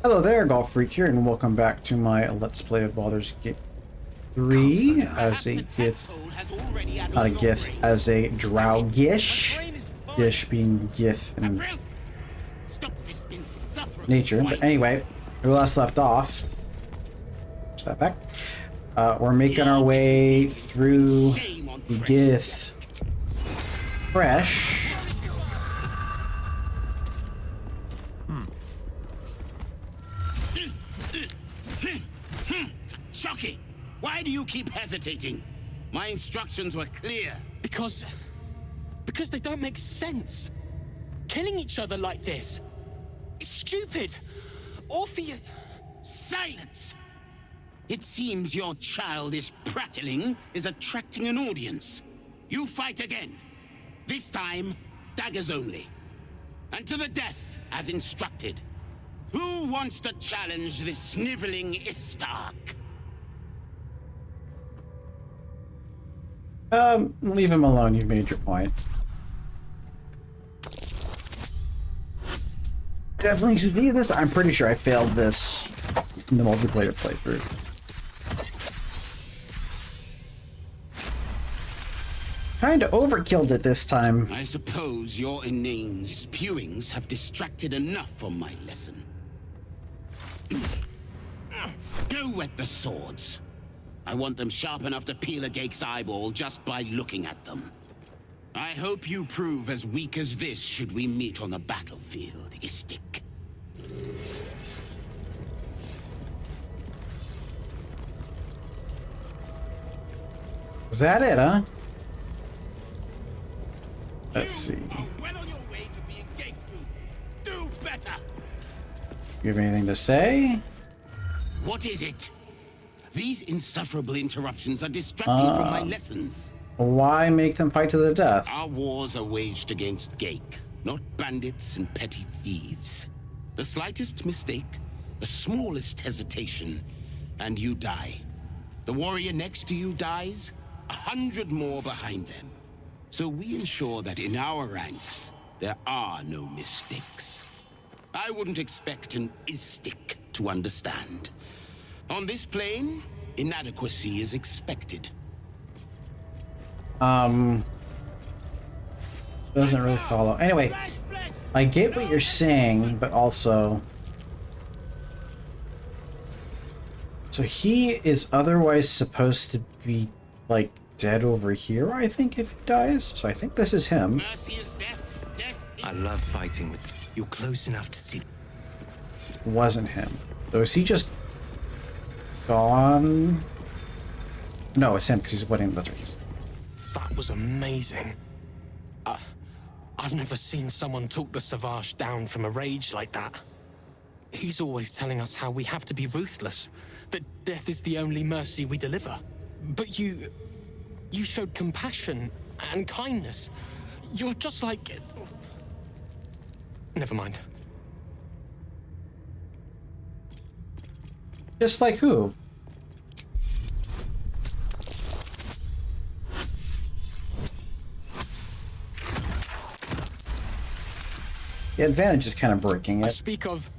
Hello there, Golf Freak here, and welcome back to my Let's Play of Baldur's Gate 3 as a Gith, not a Gith, as a Drow Gish. Gish being Gith in nature. But anyway, we last left off. Push that back. We're making our way through the Gith fresh. Shocky! Why do you keep hesitating? My instructions were clear. Because they don't make sense. Killing each other like this, it's stupid. Orpheus. Silence! It seems your childish prattling is attracting an audience. You fight again. This time, daggers only. And to the death, as instructed. Who wants to challenge this sniveling Istark? Leave him alone, you've made your point. Definitely succeeded this, but I'm pretty sure I failed this in the multiplayer playthrough. Kinda overkilled it this time. I suppose your inane spewings have distracted enough from my lesson. Go at the swords. I want them sharp enough to peel a Gake's eyeball just by looking at them. I hope you prove as weak as this should we meet on the battlefield, Istik. Is that it, huh? Let's see. Well on your way to being Gake-proof. Do better. You have anything to say? What is it? These insufferable interruptions are distracting from my lessons. Why make them fight to the death? Our wars are waged against Gake, not bandits and petty thieves. The slightest mistake, the smallest hesitation, and you die. The warrior next to you dies, 100 more behind them. So we ensure that in our ranks, there are no mistakes. I wouldn't expect an Istik to understand. On this plane, inadequacy is expected. Doesn't really follow. Anyway, I get what you're saying, but also... So he is otherwise supposed to be, like, dead over here, I think, if he dies. So I think this is him. Mercy is death. Death is... I love fighting with you. You're close enough to see. Wasn't him. So is he just gone? No, it's him because he's wedding the trees. That was amazing. I've never seen someone talk the Savage down from a rage like that. He's always telling us how we have to be ruthless, that death is the only mercy we deliver. But you showed compassion and kindness. You're just like... Never mind. Just like who? The advantage is kind of breaking I it. speak of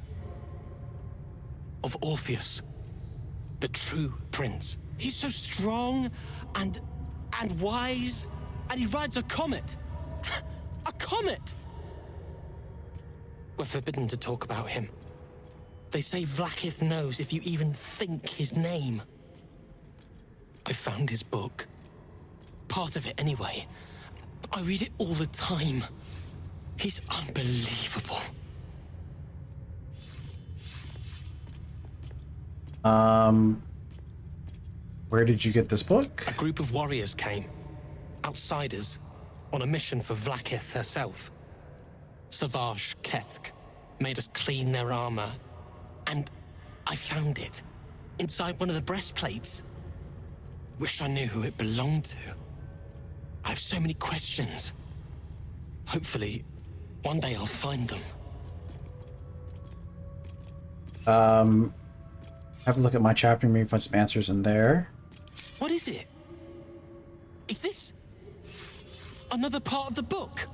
Orpheus, the true prince. He's so strong and wise, and he rides a comet. A comet! We're forbidden to talk about him. They say Vlaakith knows if you even think his name. I found his book. Part of it anyway. I read it all the time. He's unbelievable. Where did you get this book? A group of warriors came. Outsiders. On a mission for Vlaakith herself. Savage Kethk made us clean their armor. And I found it. Inside one of the breastplates. Wish I knew who it belonged to. I have so many questions. Hopefully, one day I'll find them. Have a look at my chapter, maybe find some answers in there. What is it? Is this another part of the book?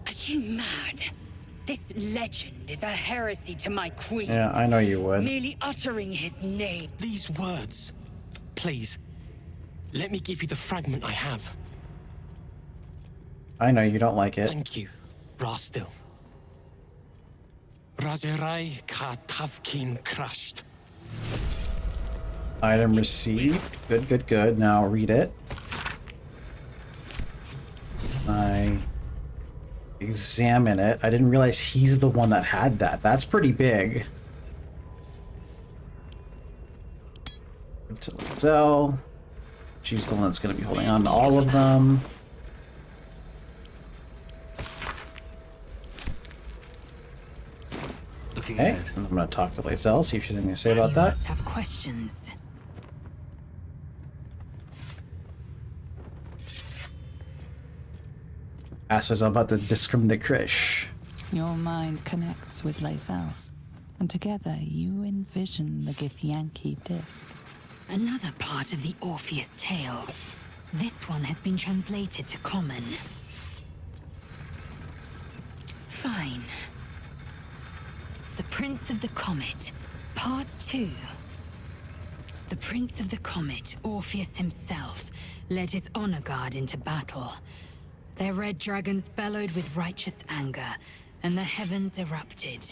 Are you mad? This legend is a heresy to my queen. Yeah, I know you would. Merely uttering his name. These words, please, let me give you the fragment I have. I know you don't like it. Thank you, Rastil. Razerai ka tavkin crushed. Item received. Good, good, good. Now read it. I examine it. I didn't realize he's the one that had that. That's pretty big. To Lae'Zel. She's the one that's going to be holding on to all of them. Okay, I'm going to talk to Lae'Zel, see if she's anything to say about You that. must have questions. Asks us about the discriminate Krish. Your mind connects with Lae'Zel's, and together you envision the Githyanki disc. Another part of the Orpheus tale. This one has been translated to common. Fine. The Prince of the Comet, Part 2. The Prince of the Comet, Orpheus himself, led his honor guard into battle. Their red dragons bellowed with righteous anger, and the heavens erupted.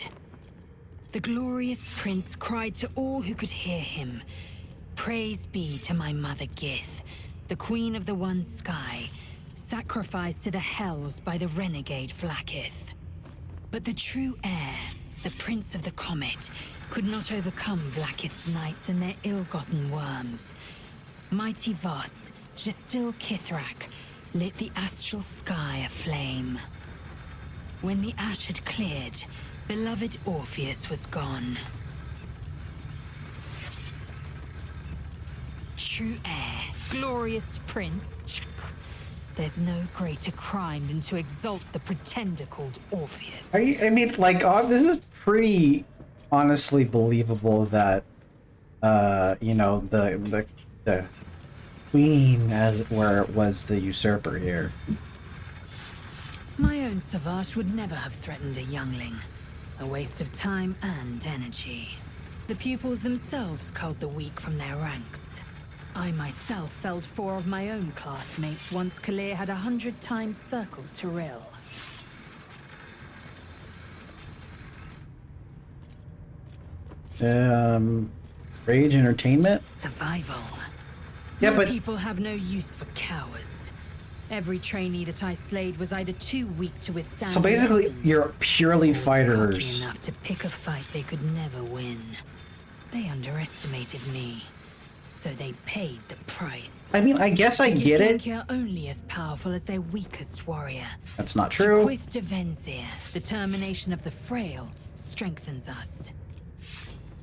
The glorious prince cried to all who could hear him, "Praise be to my mother Gith, the queen of the one sky, sacrificed to the hells by the renegade Vlaakith." But the true heir, the Prince of the Comet, could not overcome Vlaakith's knights and their ill-gotten worms. Mighty Voss, Gestil Kithrak, lit the astral sky aflame. When the ash had cleared, beloved Orpheus was gone. True heir, glorious prince. There's no greater crime than to exalt the pretender called Orpheus. I mean, like, this is pretty honestly believable that, you know, the queen, as it were, was the usurper here. My own Savage would never have threatened a youngling. A waste of time and energy. The pupils themselves culled the weak from their ranks. I myself felled 4 of my own classmates once Kalir had 100 times circled Tyrell. Rage Entertainment? Survival. Yeah, My but people have no use for cowards. Every trainee that I slayed was either too weak to withstand. so basically, lessons, you're purely or was cocky fighters. enough to pick a fight they could never win. They underestimated me, so they paid the price. I mean, I guess I get it. Githyanki are only as powerful as their weakest warrior. That's not true. With Devenzir, the termination of the frail strengthens us.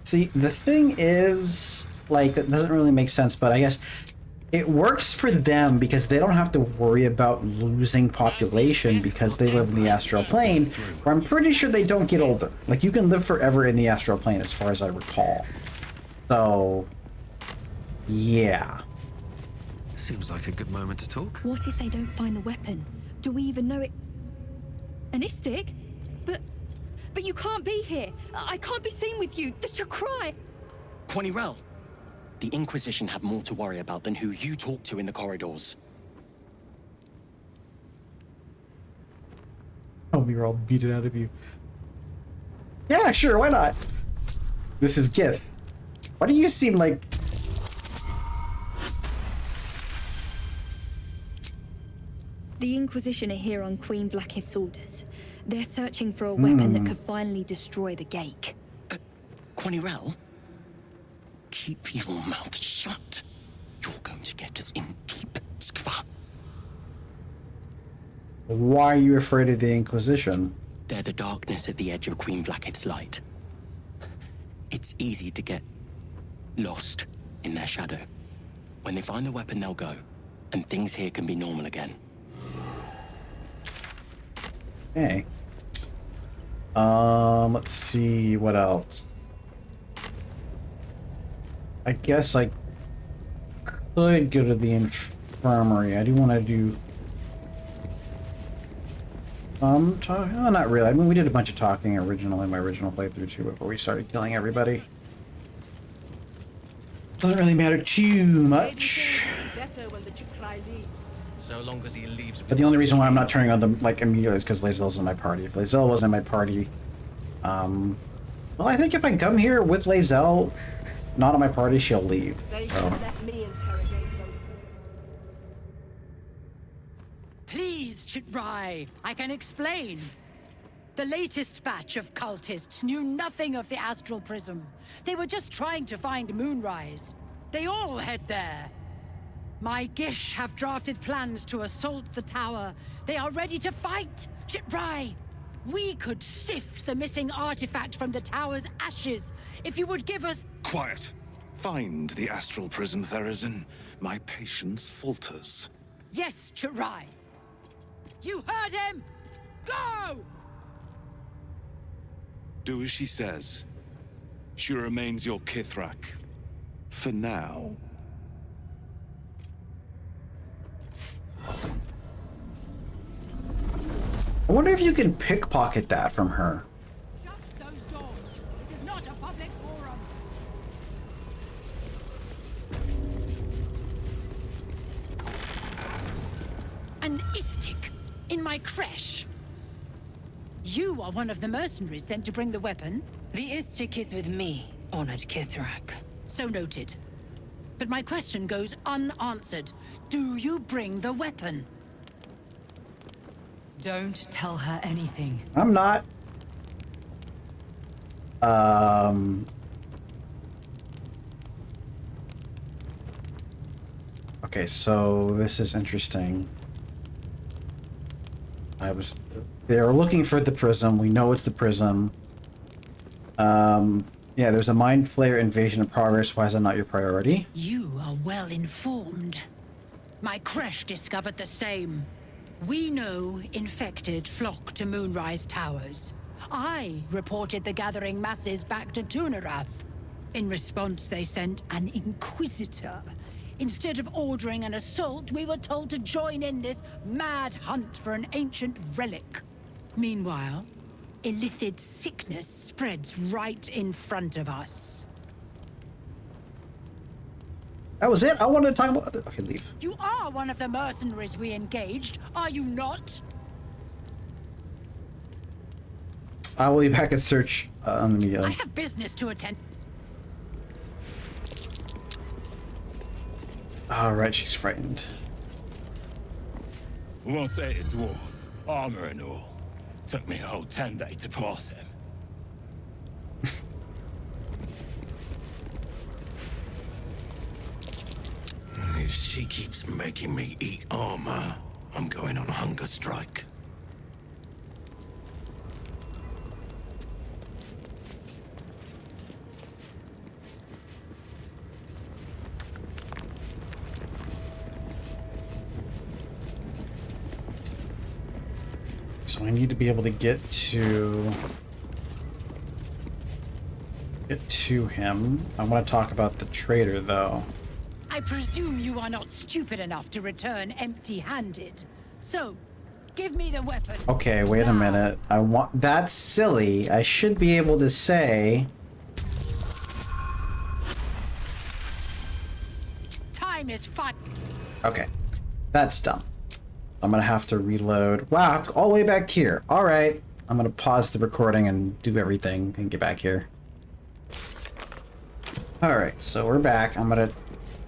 See, the thing is, like, that doesn't really make sense, but I guess it works for them because they don't have to worry about losing population because they live in the astral plane, where I'm pretty sure they don't get older. Like, you can live forever in the astral plane as far as I recall. So, yeah. Seems like a good moment to talk. What if they don't find the weapon? Do we even know it? An Istik? But you can't be here. I can't be seen with you. That's your cry. Quanirel, the Inquisition have more to worry about than who you talk to in the corridors. Oh, we were all beat it out of you. Yeah, sure, why not? This is Gith. Why do you seem like... The Inquisition are here on Queen Vlaakith's orders. They're searching for a weapon that could finally destroy the gate. Quanirel, keep your mouth shut. You're going to get us in deep, Skva. Why are you afraid of the Inquisition? They're the darkness at the edge of Queen Vlaakith's light. It's easy to get lost in their shadow. When they find the weapon, they'll go, and things here can be normal again. Okay. Let's see, what else? I guess I could go to the infirmary. I do want to do... Oh, not really. I mean, we did a bunch of talking originally in my original playthrough too before we started killing everybody. Doesn't really matter too much. So long as he leaves. But the only reason why I'm not turning on them like immediately is because Lae'Zel's in my party. If Lae'Zel wasn't in my party, well, I think if I come here with Lae'Zel not in my party, she'll leave. So. Please, Chitrai, I can explain. The latest batch of cultists knew nothing of the Astral Prism. They were just trying to find Moonrise. They all head there. My Gish have drafted plans to assault the tower. They are ready to fight. Chitrai, we could sift the missing artifact from the tower's ashes if you would give us... Quiet. Find the Astral Prism, Therizin. My patience falters. Yes, Chitrai. You heard him! Go! Do as she says. She remains your Kithrak. For now. I wonder if you can pickpocket that from her. Shut those doors. This is not a public forum. An Istik in my creche. You are one of the mercenaries sent to bring the weapon. The Istik is with me, honored Kithrak. So noted. But my question goes unanswered. Do you bring the weapon? Don't tell her anything. I'm not. Okay, so this is interesting. They're looking for the prism. We know it's the prism. Yeah, there's a Mind Flayer invasion in progress. Why is that not your priority? You are well informed. My creche discovered the same. We know infected flock to Moonrise Towers. I reported the gathering masses back to Tunarath. In response, they sent an Inquisitor. Instead of ordering an assault, we were told to join in this mad hunt for an ancient relic. Meanwhile, illithid sickness spreads right in front of us. That was it? I wanted to talk about... Okay, leave. You are one of the mercenaries we engaged, are you not? I will be back at search on the media. I have business to attend. Alright, she's frightened. Won't say a dwarf, armor and all. Took me a whole 10 days to pass him. If she keeps making me eat armor, I'm going on a hunger strike. So I need to be able to get to him. I want to talk about the traitor, though. I presume you are not stupid enough to return empty-handed. So, give me the weapon. Okay, wait a minute. That's silly. I should be able to say... Time is fine. Okay, that's dumb. I'm gonna have to reload. Wow, I have to go all the way back here. All right, I'm gonna pause the recording and do everything and get back here. All right, so we're back. I'm gonna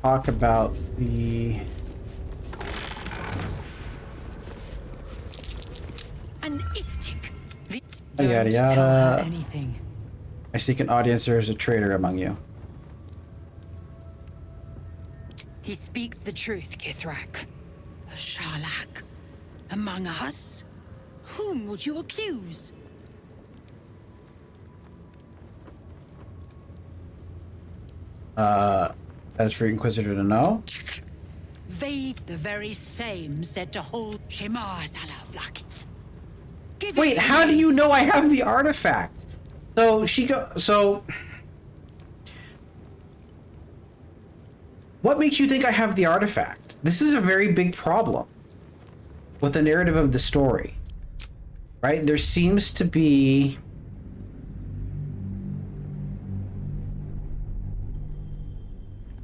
talk about the... An Istik. Yada Don't tell her yada. anything. I seek an audience. There is a traitor among you. He speaks the truth, Kithrak. A Karlach. Among us? Whom would you accuse? That is for Inquisitor to know. They, the very same, said to hold Shema Zalavlakith. Wait, how do you know I have the artifact? So what makes you think I have the artifact? This is a very big problem with the narrative of the story. Right? There seems to be...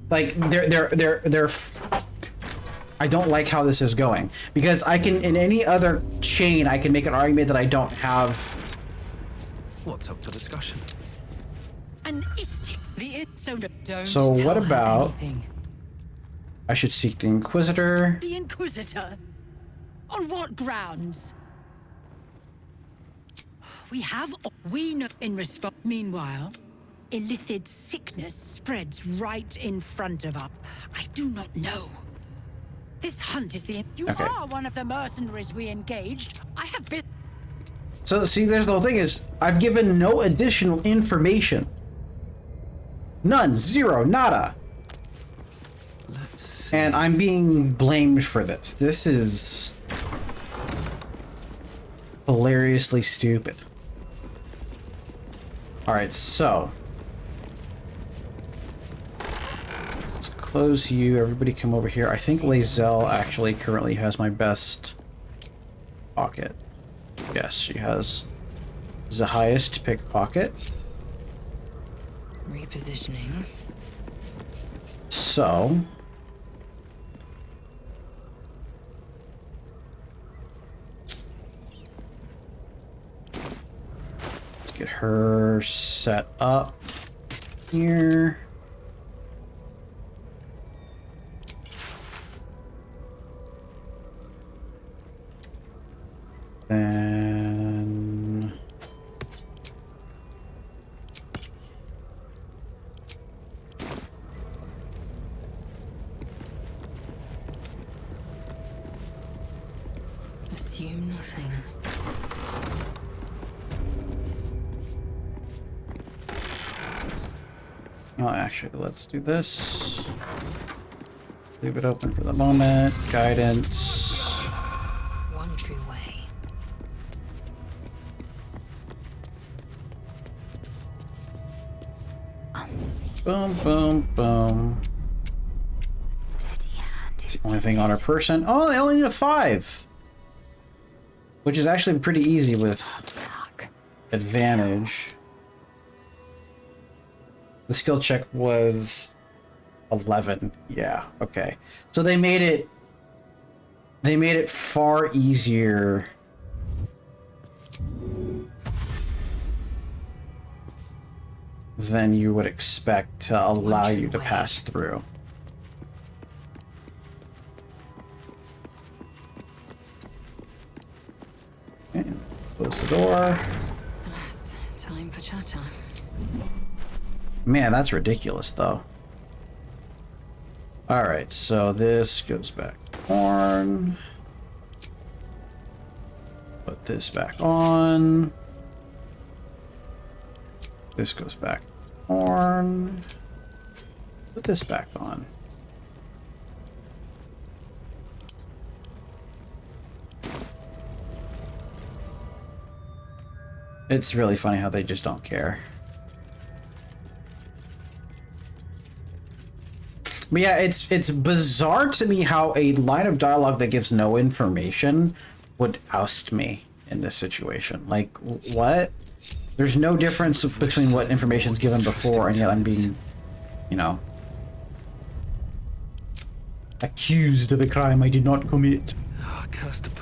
Like, they're I don't like how this is going. Because I can, in any other chain, I can make an argument that I don't have... What's up for discussion? So what about... I should seek the Inquisitor. The Inquisitor? On what grounds? We know in response. Meanwhile, Illithid sickness spreads right in front of us. I do not know. This hunt is the... You are one of the mercenaries we engaged. I have been... So, see, there's the whole thing is, I've given no additional information. None. Zero. Nada. Let's see. And I'm being blamed for this. This is... hilariously stupid. Alright, so... let's close you. Everybody come over here. I think Lae'Zel actually currently has my best pocket. Yes, she has the highest pickpocket. Repositioning. So... let's get her set up here. Then... assume nothing. Oh, actually, let's do this. Leave it open for the moment. Guidance. One true way. Unseen. Boom, boom, boom. Steady hand. It's the only thing on her person. Oh, they only need a 5. Which is actually pretty easy with advantage. The skill check was 11. Yeah, okay. So they made it far easier than you would expect to allow you to pass through. Okay, close the door. Alas, time for chatter. Man, that's ridiculous, though. Alright, so this goes back on. Put this back on. This goes back on. Put this back on. It's really funny how they just don't care. But yeah, it's bizarre to me how a line of dialogue that gives no information would oust me in this situation. Like, what? There's no difference between what information's given before, and yet I'm being, you know, accused of a crime I did not commit.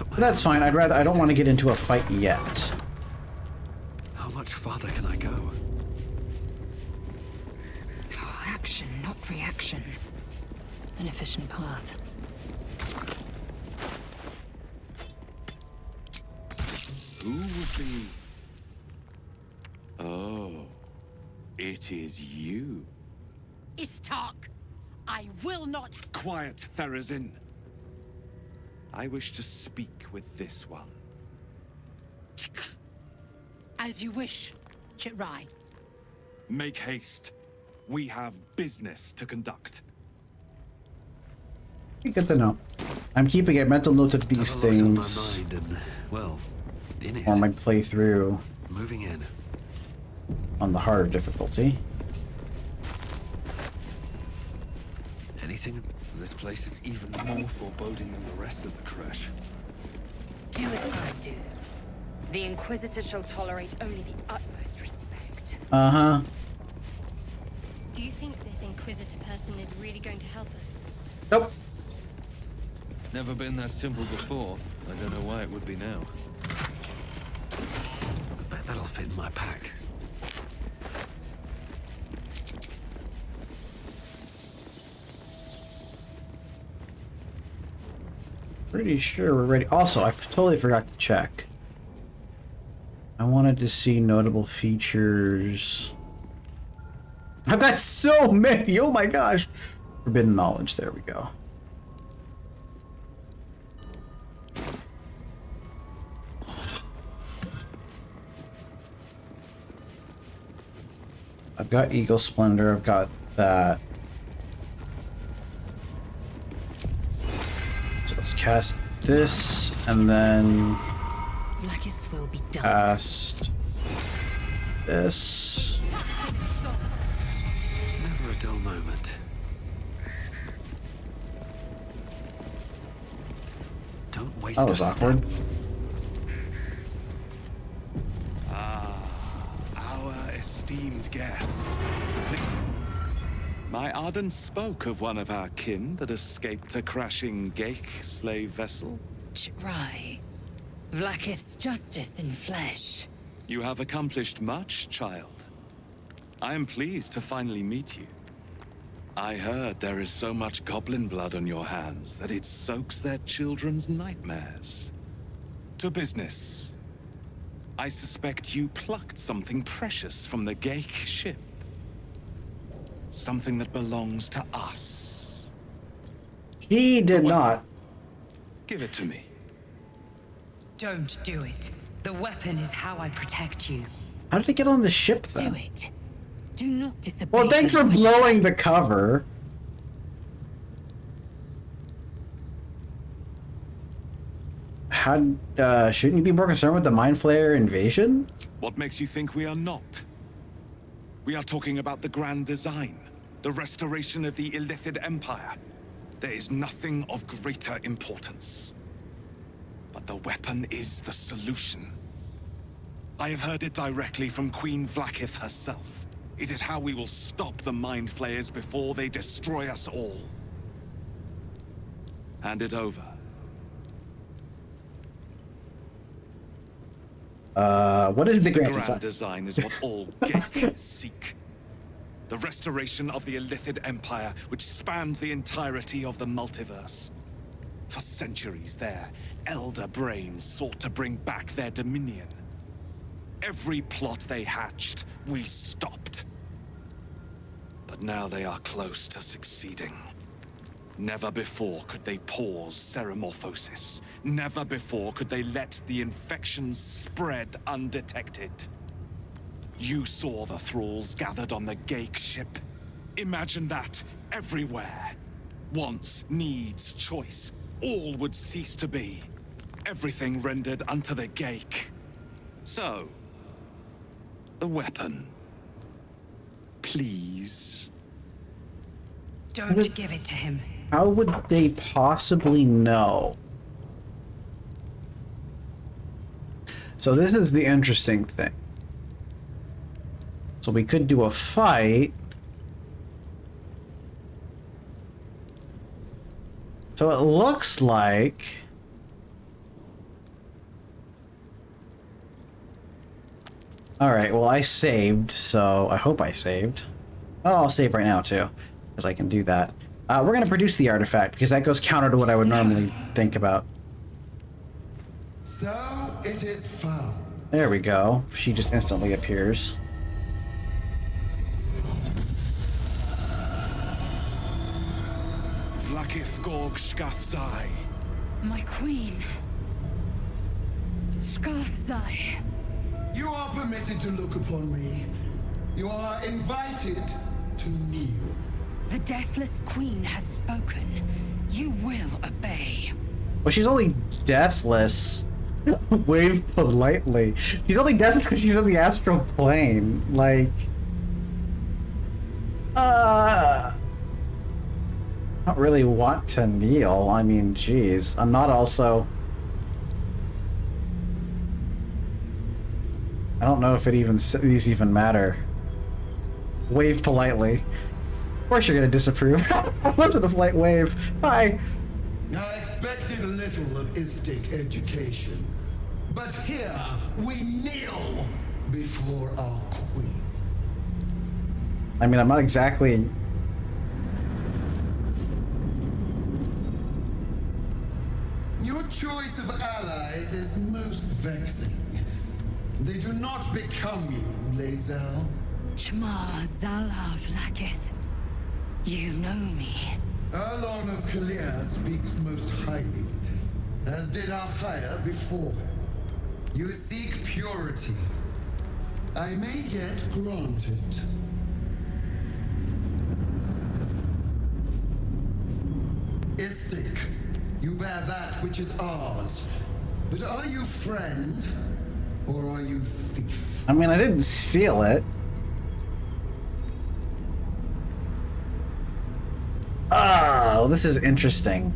But that's fine. I don't want to get into a fight yet. How much farther can I go? Oh, action, not reaction. An efficient path. Who would be... Oh, it is you. Istark, I will not... Quiet, Therazin. I wish to speak with this one. As you wish, Chitrai. Make haste. We have business to conduct. Good to know. I'm keeping a mental note of these things. On my mind and, well, in it. Or my playthrough. Moving in. On the harder difficulty. Anything? This place is even more foreboding than the rest of the crash. Do as I do. The Inquisitor shall tolerate only the utmost respect. Uh-huh. Do you think this Inquisitor person is really going to help us? Nope. It's never been that simple before. I don't know why it would be now. I bet that'll fit in my pack. Pretty sure we're ready. Also, I totally forgot to check. I wanted to see notable features. I've got so many! Oh my gosh! Forbidden knowledge, there we go. I've got Eagle Splendor, I've got that. So let's cast this, and then Blackets will be done. cast this. Never a dull moment. Don't waste That was a awkward. Our esteemed guest. My Arden spoke of one of our kin that escaped a crashing Geik slave vessel. Right. Vlaakith's justice in flesh. You have accomplished much, child. I am pleased to finally meet you. I heard there is so much goblin blood on your hands that it soaks their children's nightmares. To business. I suspect you plucked something precious from the Geik ship. Something that belongs to us. He did not. Give it to me. Don't do it. The weapon is how I protect you. How did it get on the ship then? Do it. Do not disobey. Well, thanks for blowing the cover. How, shouldn't you be more concerned with the Mind Flayer invasion? What makes you think we are not? We are talking about the grand design, the restoration of the Illithid Empire. There is nothing of greater importance. But the weapon is the solution. I have heard it directly from Queen Vlaakith herself. It is how we will stop the Mind Flayers before they destroy us all. Hand it over. What is the The grand grand design? design is what all Geik seek. The restoration of the Illithid Empire, which spanned the entirety of the multiverse. For centuries, their elder brains sought to bring back their dominion. Every plot they hatched, we stopped. But now they are close to succeeding. Never before could they pause ceremorphosis. Never before could they let the infections spread undetected. You saw the thralls gathered on the Geik ship. Imagine that everywhere. Wants, needs, choice. All would cease to be. Everything rendered unto the Geik. So, the weapon. Please. Don't give it to him. How would they possibly know? So this is the interesting thing. So we could do a fight. So it looks like... Alright, well I saved, so I hope I saved. Oh, I'll save right now too, because I can do that. We're going to produce the artifact, because that goes counter to what I would normally think about. So it is found. There we go. She just instantly appears. Vlaakith Gorg Skathzai. My queen. Skathzai. You are permitted to look upon me. You are invited to kneel. The Deathless Queen has spoken. You will obey. Well, she's only deathless. Wave politely. She's only deathless because she's in the astral plane. Like... I don't really want to kneel. I mean, geez. I'm not also... don't know if these even matter. Wave politely. Of course you're gonna disapprove. Wasn't a polite wave. Hi. I expected a little of Istic education, but here we kneel before our queen. I mean, I'm not exactly... Your choice of allies is most vexing. They do not become you, Lae'Zel. Shma Zala Vlakith. You know me. Erlon of Kalir speaks most highly, as did Achaya before him. You seek purity. I may yet grant it. Istic, you bear that which is ours. But are you friend, or are you thief? I mean, I didn't steal it. Oh, this is interesting.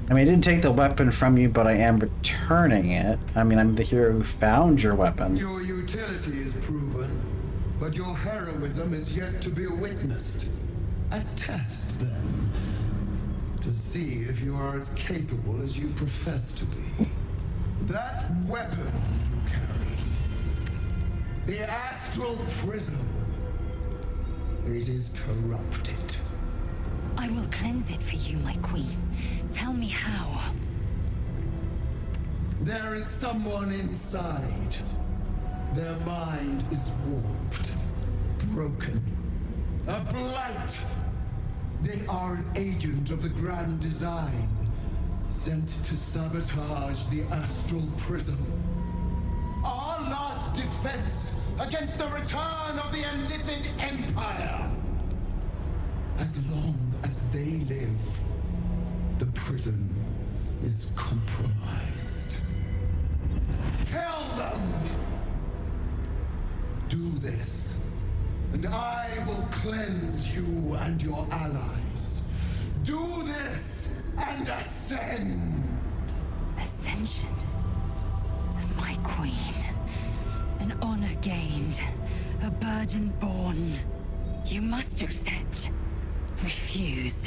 I mean, I didn't take the weapon from you, but I am returning it. I mean, I'm the hero who found your weapon. Your utility is proven, but your heroism is yet to be witnessed. Attest, then, to see if you are as capable as you profess to be. That weapon you carry, the Astral Prism, it is corrupted. I will cleanse it for you, my queen. Tell me how. There is someone inside. Their mind is warped, broken, a blight. They are an agent of the Grand Design, sent to sabotage the Astral Prism. Our last defense against the return of the Illithid Empire. As long as they live, the prison is compromised. Kill them! Do this, and I will cleanse you and your allies. Do this, and ascend! Ascension. My queen. An honor gained. A burden borne. You must accept. Refuse,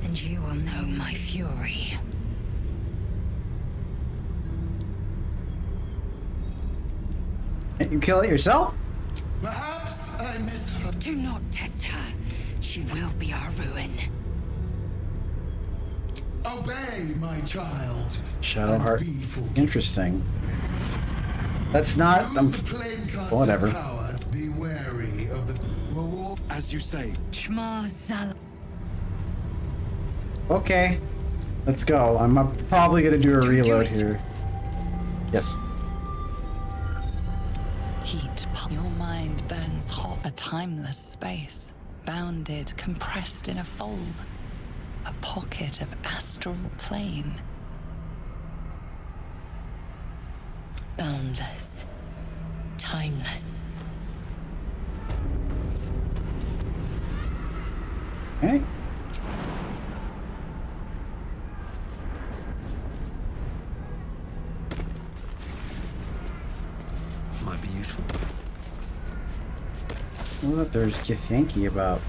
and you will know my fury. Can't you kill it yourself? Perhaps I miss her. Do not test her. She will be our ruin. Obey, my child. Shadowheart. Interesting. That's not... whatever. Power. Be wary of the... As you say. Shma Zal. Okay. Let's go. I'm probably gonna do a reload here. Yes. Heat. Your mind burns hot. A timeless space. Bounded, compressed in a fold. A pocket of astral plane. Boundless. Timeless. Okay. Might be useful. I wonder if there's Githyanki about.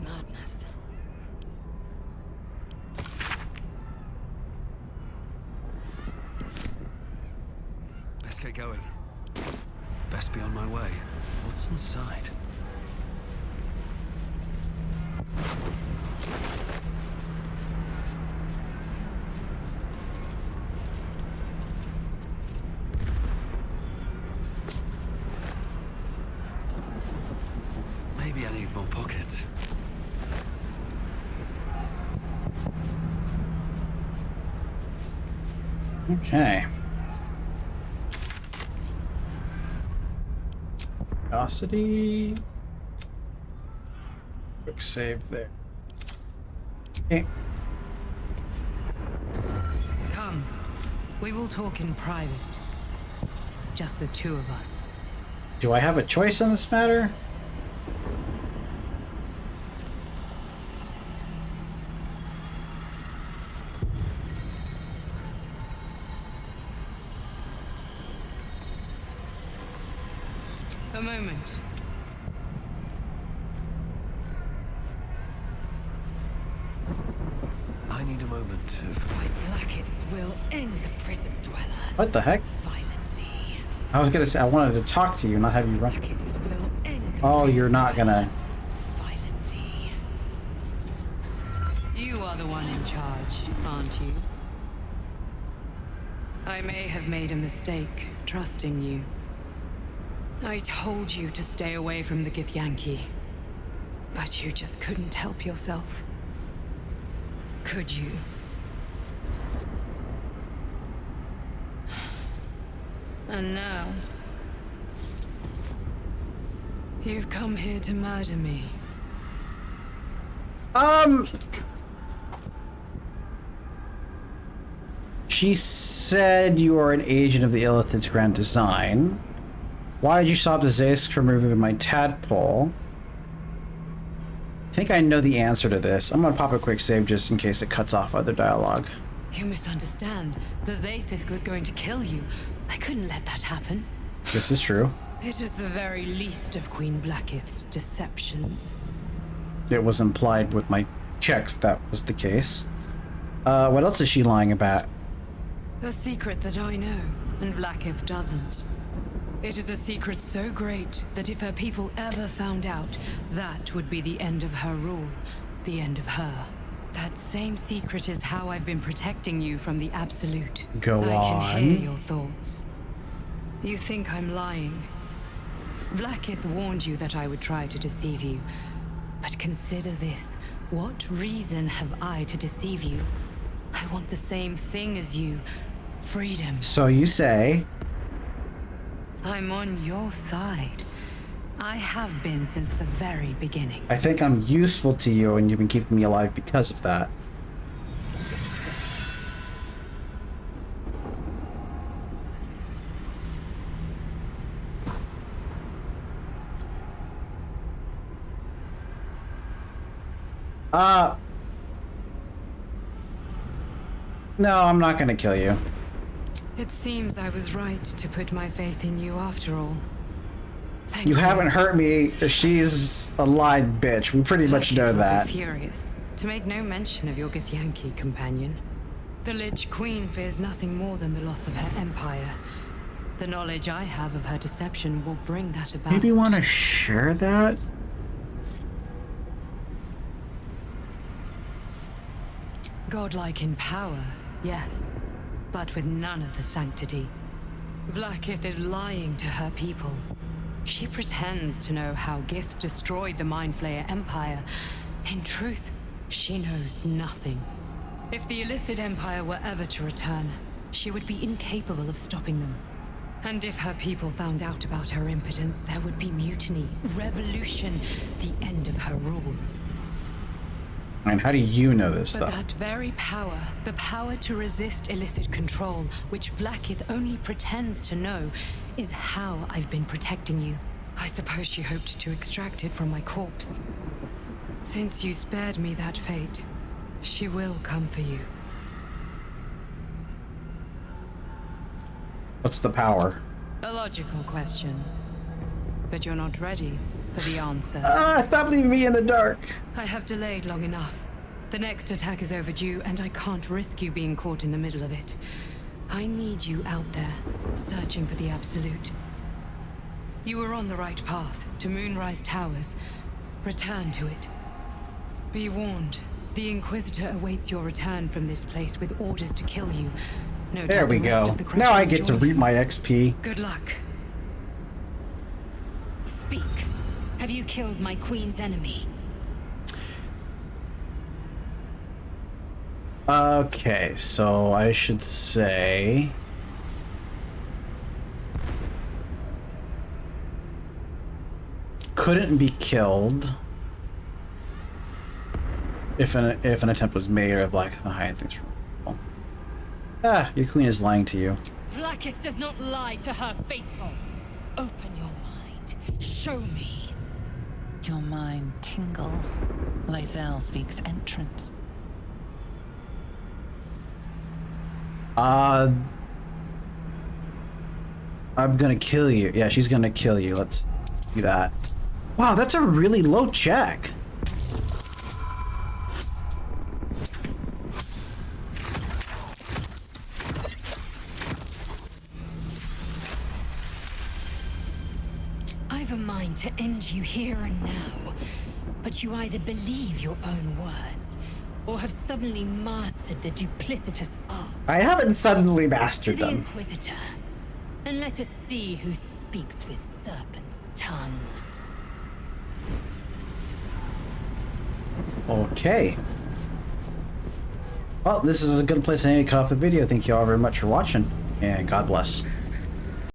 Madness. Best get going. Best be on my way. What's inside? Maybe I need more pockets. Okay. Velocity. Quick save there. Okay. Come. We will talk in private. Just the two of us. Do I have a choice on this matter? A moment. I need a moment of... My Blackets will end the prison dweller. What the heck? Violently. I was gonna say, I wanted to talk to you, not have you run. Blackets will end the Oh, prison you're not dweller. gonna... Violently. You are the one in charge, aren't you? I may have made a mistake trusting you. I told you to stay away from the Githyanki, but you just couldn't help yourself. Could you? And now, you've come here to murder me. She said you are an agent of the Illithid's grand design. Why did you stop the Zaysk from removing my tadpole? I think I know the answer to this. I'm gonna pop a quick save just in case it cuts off other dialogue. You misunderstand. The Zaythisk was going to kill you. I couldn't let that happen. This is true. It is the very least of Queen Blackith's deceptions. It was implied with my checks that was the case. What else is she lying about? A secret that I know, and Blackith doesn't. It is a secret so great that if her people ever found out, that would be the end of her rule, the end of her. That same secret is how I've been protecting you from the Absolute. Go on. I can hear your thoughts. You think I'm lying. Blackith warned you that I would try to deceive you. But consider this. What reason have I to deceive you? I want the same thing as you. Freedom. So you say... I'm on your side. I have been since the very beginning. I think I'm useful to you and you've been keeping me alive because of that. No, I'm not gonna kill you. It seems I was right to put my faith in you after all. Thank You haven't hurt me. She's a lying bitch. We pretty much know that. Furious, to make no mention of your Githyanki companion. The Lich Queen fears nothing more than the loss of her empire. The knowledge I have of her deception will bring that about. Maybe you want to share that? Godlike in power, yes, but with none of the sanctity. Blackith is lying to her people. She pretends to know how Gith destroyed the Mind Flayer Empire. In truth, she knows nothing. If the Illithid Empire were ever to return, she would be incapable of stopping them. And if her people found out about her impotence, there would be mutiny, revolution, the end of her rule. And how do you know this But stuff? that very power, the power to resist illicit control, which Blackith only pretends to know, is how I've been protecting you. I suppose she hoped to extract it from my corpse. Since you spared me that fate, she will come for you. What's the power? A logical question. But you're not ready for the answer. Stop leaving me in the dark. I have delayed long enough. The next attack is overdue, and I can't risk you being caught in the middle of it. I need you out there, searching for the Absolute. You were on the right path, to Moonrise Towers. Return to it. Be warned, the Inquisitor awaits your return from this place with orders to kill you. No There doubt we the rest go. of the crew Now I will get to join reap you. my XP. Good luck. Speak. Have you killed my queen's enemy? Okay, so I should say... couldn't be killed if an attempt was made or Black hiding things from. Oh. Ah, your queen is lying to you. Vlaakith does not lie to her faithful. Open your mind. Show me. Your mind tingles. Lae'Zel seeks entrance. I'm gonna kill you. Yeah, she's gonna kill you. Let's do that. Wow, that's a really low check. I've a mind to end you here and now, but you either believe your own words, or have suddenly mastered the duplicitous arts. I haven't suddenly To mastered the them. Inquisitor, and let us see who speaks with serpent's tongue. Okay. Well, this is a good place to cut off the video. Thank you all very much for watching, and God bless.